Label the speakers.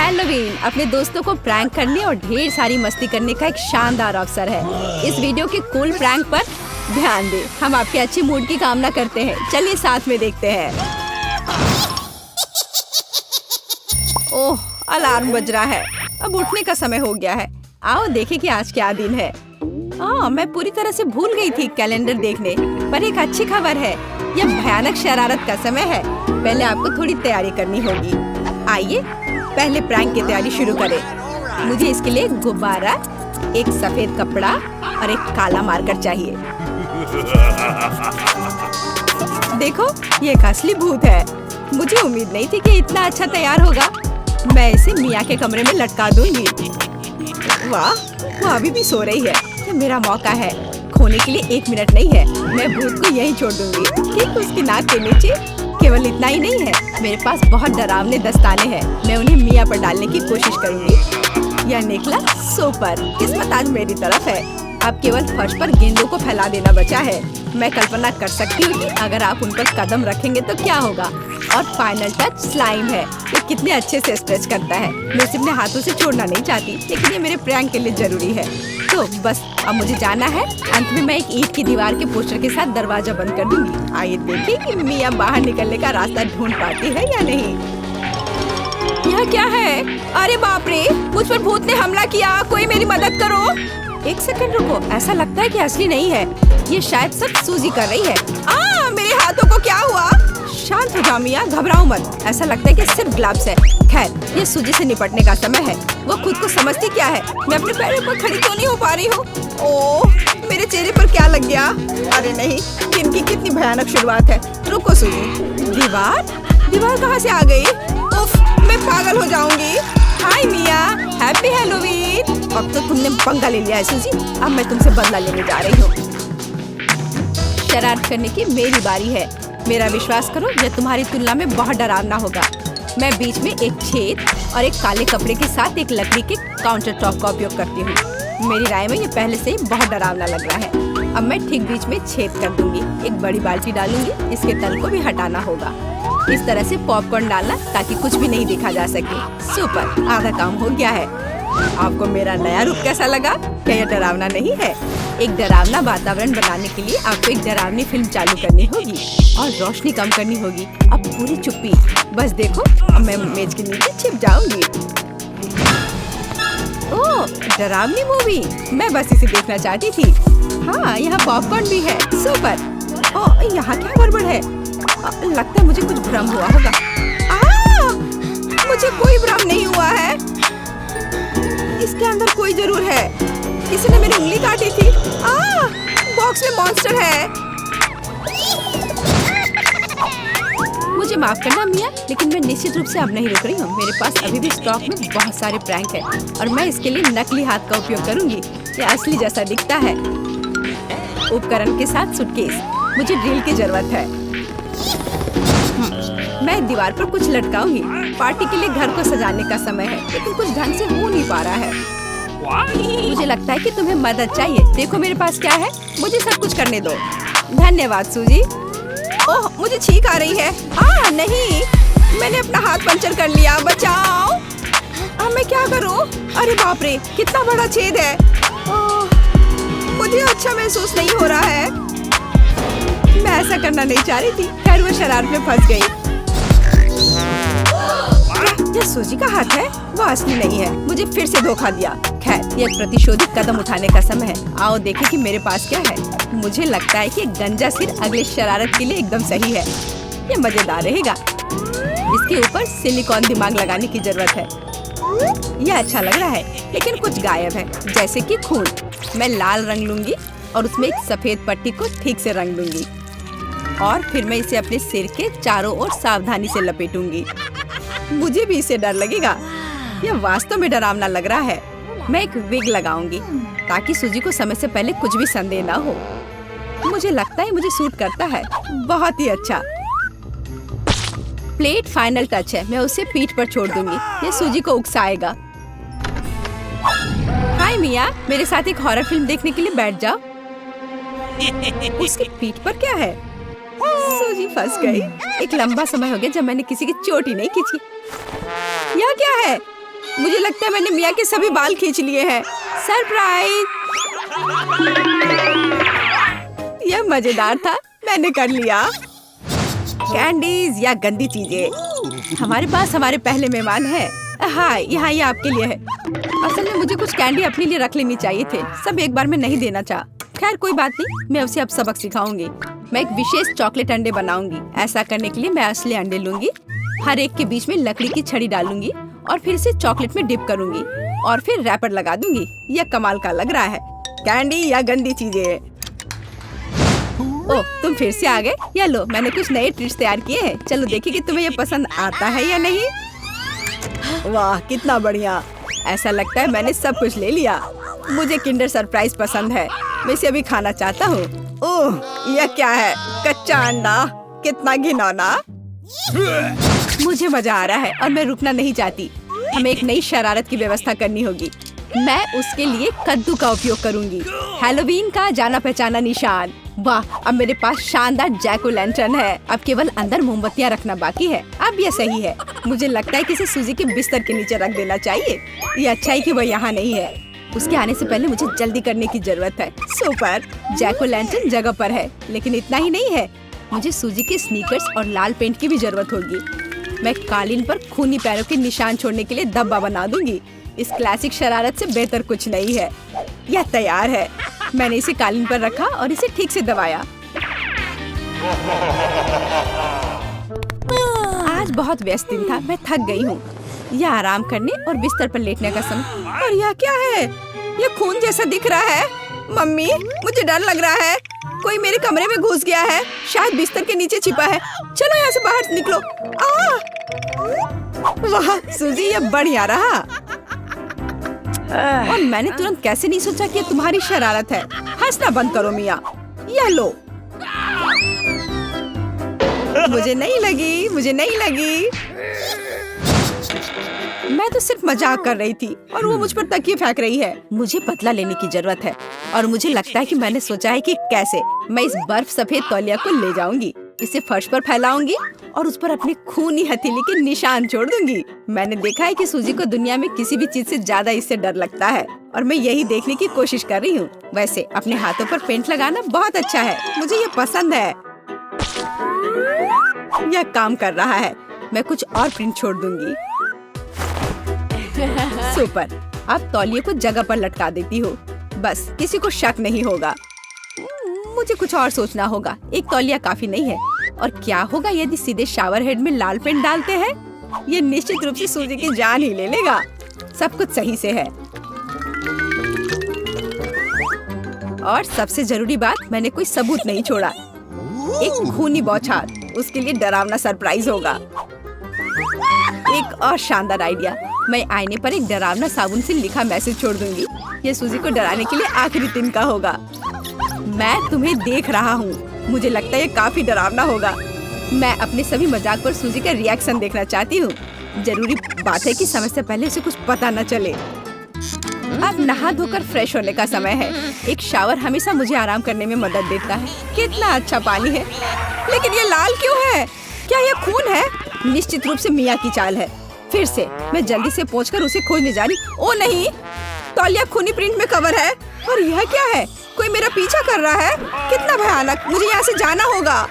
Speaker 1: Halloween अपने दोस्तों को प्रैंक करने और ढेर सारी मस्ती करने का एक शानदार अवसर है। इस वीडियो के कूल प्रैंक पर ध्यान दें। हम आपके अच्छे मूड की कामना करते हैं। चलिए साथ में देखते हैं। ओह, अलार्म बज रहा है। अब उठने का समय हो गया है। आओ देखें कि आज क्या दिन है। मैं पूरी तरह से भूल गई थी कैलेंडर देखने, पर एक अच्छी खबर है। यह भयानक शरारत का समय है। पहले आपको थोड़ी तैयारी करनी होगी। आइए पहले प्रैंक की तैयारी शुरू करें। मुझे इसके लिए गुब्बारा, एक सफेद कपड़ा और एक काला मार्कर चाहिए। देखो, ये एक असली भूत है। मुझे उम्मीद नहीं थी कि इतना अच्छा तैयार होगा। मैं इसे मिया के कमरे में लटका दूंगी। वाह, वो अभी भी सो रही है। ये मेरा मौका है। खोने के लिए 1 मिनट नहीं है। मैं भूत को यहीं छोड़ दूंगी, ठीक उसकी नाक के नीचे। केवल इतना ही नहीं है, मेरे पास बहुत डरावने दस्ताने हैं। मैं उन्हें मिया पर डालने की कोशिश करूंगी। यह निकला सुपर। किस्मत आज मेरी तरफ है। अब केवल फर्श पर गेंदों को फैला देना बचा है। मैं कल्पना कर सकती हूँ कि अगर आप उन पर कदम रखेंगे तो क्या होगा। और फाइनल टच स्लाइम है। ये कितने अच्छे से स्ट्रेच करता है। मैं इसे अपने हाथों से छोड़ना नहीं चाहती, लेकिन ये मेरे प्रैंक के लिए जरूरी है। तो बस अब मुझे जाना है। अंत में मैं एक ईंट की दीवार के पोस्टर के साथ दरवाजा बंद कर दूंगी। आइए देखें कि मिया बाहर निकलने का रास्ता ढूंढ पाती है या नहीं। यह क्या है? अरे बाप रे, मुझ पर भूत ने हमला किया। कोई मेरी मदद करो। 1 सेकंड रुको, ऐसा लगता है कि असली नहीं है। ये शायद सब सूजी कर रही है। मेरे हाथों को क्या हुआ? शांत हो जाओ मिया, घबराओ मत। ऐसा लगता है कि सिर्फ ग्लव्स है। खैर, ये सूजी से निपटने का समय है। वो खुद को समझती क्या है? मैं अपने पैरों पर खड़ी तो नहीं हो पा रही हूँ। ओह, मेरे चेहरे पर क्या लग गया? अरे नहीं, दिन की कितनी भयानक शुरुआत है। रुको सूजी। दीवार कहाँ से आ गई? उफ, मैं पागल हो जाऊंगी। हाय मिया, हैप्पी हैलोवीन। अब तो तुमने पंगा ले लिया है सूजी। अब मैं तुमसे बदला लेने जा रही हूँ। शरारत करने की मेरी बारी है। मेरा विश्वास करो, यह तुम्हारी तुलना में बहुत डरावना होगा। मैं बीच में एक छेद और एक काले कपड़े के साथ एक लकड़ी के काउंटर टॉप का उपयोग करती हूँ। मेरी राय में ये पहले से ही बहुत डरावना लग रहा है। अब मैं ठीक बीच में छेद कर दूंगी। एक बड़ी बाल्टी डालूंगी। इसके तल को भी हटाना होगा। इस तरह से पॉपकॉर्न डालना ताकि कुछ भी नहीं देखा जा सके। सुपर, आधा काम हो गया है। आपको मेरा नया रूप कैसा लगा? क्या यह डरावना नहीं है? एक डरावना वातावरण बनाने के लिए आपको एक डरावनी फिल्म चालू करनी होगी और रोशनी कम करनी होगी। अब पूरी चुप्पी। बस देखो, अब मैं मेज के नीचे छिप जाऊंगी। ओह, डरावनी मूवी। मैं बस इसे देखना चाहती थी। हाँ, यहाँ पॉपकॉर्न भी है। सुपर। ओह, यहाँ क्या गड़बड़ है? लगता है मुझे कुछ भ्रम हुआ होगा। मुझे कोई भ्रम नहीं हुआ है। इसके अंदर कोई जरूर है। किसी ने मेरी उंगली काटी थी। बॉक्स में मॉन्स्टर है। मुझे माफ करना मिया, लेकिन मैं निश्चित रूप से अब नहीं रुक रही हूँ। मेरे पास अभी भी स्टॉक में बहुत सारे प्रैंक है और मैं इसके लिए नकली हाथ का उपयोग करूंगी। यह असली जैसा दिखता है। उपकरण के साथ सूटकेस। मुझे ड्रिल की जरूरत है। मैं दीवार पर कुछ लटकाऊंगी। पार्टी के लिए घर को सजाने का समय है, लेकिन कुछ ढंग से हो नहीं पा रहा है। मुझे लगता है कि तुम्हें मदद चाहिए। देखो मेरे पास क्या है। मुझे सब कुछ करने दो। धन्यवाद सूजी। ओह, मुझे छींक आ रही है। नहीं, मैंने अपना हाथ पंचर कर लिया। बचाओ। अब मैं क्या करूं? अरे बाप रे, कितना बड़ा छेद है। मुझे अच्छा महसूस नहीं हो रहा है। मैं ऐसा करना नहीं चाह रही थी। खैर, वो शरारत में फंस गई। यह सूजी का हाथ है, वो असली नहीं है। मुझे फिर से धोखा दिया। खैर, यह प्रतिशोधित कदम उठाने का समय है। आओ देखें कि मेरे पास क्या है। मुझे लगता है कि गंजा सिर अगले शरारत के लिए एकदम सही है। यह मजेदार रहेगा। इसके ऊपर सिलिकॉन दिमाग लगाने की जरूरत है। यह अच्छा लग रहा है, लेकिन कुछ गायब है, जैसे कि खून। मैं लाल रंग लूंगी और उसमें एक सफेद पट्टी को ठीक से रंग दूंगी और फिर मैं इसे अपने सिर के चारों ओर सावधानी से लपेटूंगी। मुझे भी इसे डर लगेगा। यह वास्तव में डरावना लग रहा है। मैं एक विग लगाऊंगी ताकि सूजी को समय से पहले कुछ भी संदेह न हो। मुझे लगता है मुझे सूट करता है। बहुत ही अच्छा। प्लेट फाइनल टच है। मैं उसे पीठ पर छोड़ दूंगी। यह सूजी को उकसाएगा। हाय मिया, मेरे साथ एक हॉरर फिल्म देखने के लिए बैठ जाओ। उसकी पीठ पर क्या है? सूजी फंस गई। एक लंबा समय हो गया जब मैंने किसी की चोट ही नहीं खींची। यह क्या है? मुझे लगता है मैंने मिया के सभी बाल खींच लिए हैं। सरप्राइज! यह मजेदार था, मैंने कर लिया। कैंडीज या गंदी चीजें। हमारे पास हमारे पहले मेहमान है। हाँ, यहाँ ये आपके लिए है। असल में मुझे कुछ कैंडी अपने लिए रख लेनी चाहिए थे, सब एक बार में नहीं देना चाह। खैर कोई बात नहीं, मैं उसे अब सबक सिखाऊंगी। मैं एक विशेष चॉकलेट अंडे बनाऊंगी। ऐसा करने के लिए मैं असली अंडे लूंगी, हर एक के बीच में लकड़ी की छड़ी डालूंगी और फिर इसे चॉकलेट में डिप करूंगी और फिर रैपर लगा दूंगी। यह कमाल का लग रहा है। कैंडी या गंदी चीजें। ओह, तुम फिर से आ गए। या लो, मैंने कुछ नए ट्रिक्स तैयार किए हैं। चलो देखिए कि तुम्हें ये पसंद आता है या नहीं। वाह, कितना बढ़िया। ऐसा लगता है मैंने सब कुछ ले लिया। मुझे किंडर सरप्राइज पसंद है, मैं इसे अभी खाना चाहता हूँ। ओह, यह क्या है? कच्चा अंडा, कितना घिनौना। मुझे मजा आ रहा है और मैं रुकना नहीं चाहती। हमें एक नई शरारत की व्यवस्था करनी होगी। मैं उसके लिए कद्दू का उपयोग करूंगी, हैलोवीन का जाना पहचाना निशान। वाह, अब मेरे पास शानदार जैक ओ लैंटर्न है। अब केवल अंदर मोमबत्तियां रखना बाकी है। अब यह सही है। मुझे लगता है कि इसे सूजी के बिस्तर के नीचे रख देना चाहिए। ये अच्छा है कि वह यहाँ नहीं है। उसके आने से पहले मुझे जल्दी करने की जरूरत है। सुपर, जैक ओ लैंटर्न जगह पर है, लेकिन इतना ही नहीं है। मुझे सूजी के स्नीकर्स और लाल पेंट की भी जरूरत होगी। मैं कालीन पर खूनी पैरों के निशान छोड़ने के लिए धब्बा बना दूंगी। इस क्लासिक शरारत से बेहतर कुछ नहीं है। यह तैयार है। मैंने इसे कालीन पर रखा और इसे ठीक से दबाया। आज बहुत व्यस्त दिन था, मैं थक गई हूँ। यह आराम करने और बिस्तर पर लेटने का समय। और यह क्या है? यह खून जैसा दिख रहा है। मम्मी, मुझे डर लग रहा है। कोई मेरे कमरे में घुस गया है, शायद बिस्तर के नीचे छिपा है। चलो यहाँ से बाहर निकलो। वाह सूजी, यह बढ़िया रहा। और मैंने तुरंत कैसे नहीं सोचा कि ये तुम्हारी शरारत है। हंसना बंद करो मिया। यह लो। मुझे नहीं लगी। मैं तो सिर्फ मजाक कर रही थी और वो मुझ पर तकिए फेंक रही है। मुझे बदला लेने की जरूरत है और मुझे लगता है कि मैंने सोचा है कि कैसे मैं इस बर्फ सफेद तौलिया को ले जाऊंगी, इसे फर्श पर फैलाऊंगी और उस पर अपने खूनी हथेली के निशान छोड़ दूंगी। मैंने देखा है कि सूजी को दुनिया में किसी भी चीज से ज्यादा इससे डर लगता है और मैं यही देखने की कोशिश कर रही हूँ। वैसे अपने हाथों पर पेंट लगाना बहुत अच्छा है, मुझे ये पसंद है। यह काम कर रहा है। मैं कुछ और प्रिंट छोड़ दूंगी। सुपर, अब तौलिए को जगह पर लटका देती हूँ। बस किसी को शक नहीं होगा। मुझे कुछ और सोचना होगा। एक तौलिया काफी नहीं है। और क्या होगा यदि सीधे शावर हेड में लाल पेंट डालते हैं? ये निश्चित रूप से सूजी की जान ही ले लेगा। सब कुछ सही से है। और सबसे जरूरी बात, मैंने कोई सबूत नहीं छोड़ा। एक खूनी बौछार, उसके लिए डरावना सरप्राइज होगा। एक और शानदार आइडिया, मैं आईने पर एक डरावना साबुन से लिखा मैसेज छोड़ दूंगी। ये सूजी को डराने के लिए आखिरी दिन का होगा। मैं तुम्हें देख रहा हूँ। मुझे लगता है ये काफी डरावना होगा। मैं अपने सभी मजाक पर सूजी का रिएक्शन देखना चाहती हूँ। जरूरी बात है कि समय से पहले उसे कुछ पता न चले। अब नहा धोकर फ्रेश होने का समय है। एक शावर हमेशा मुझे आराम करने में मदद देता है। कितना अच्छा पानी है, लेकिन ये लाल क्यों है? क्या ये खून है? निश्चित रूप से मिया की चाल है। फिर से मैं जल्दी से पहुंचकर उसे खोजने जा रही। ओ नहीं, तौलिया खूनी प्रिंट में कवर है। और यह क्या है? कोई मेरा पीछा कर रहा है। कितना भयानक, मुझे यहाँ से जाना होगा।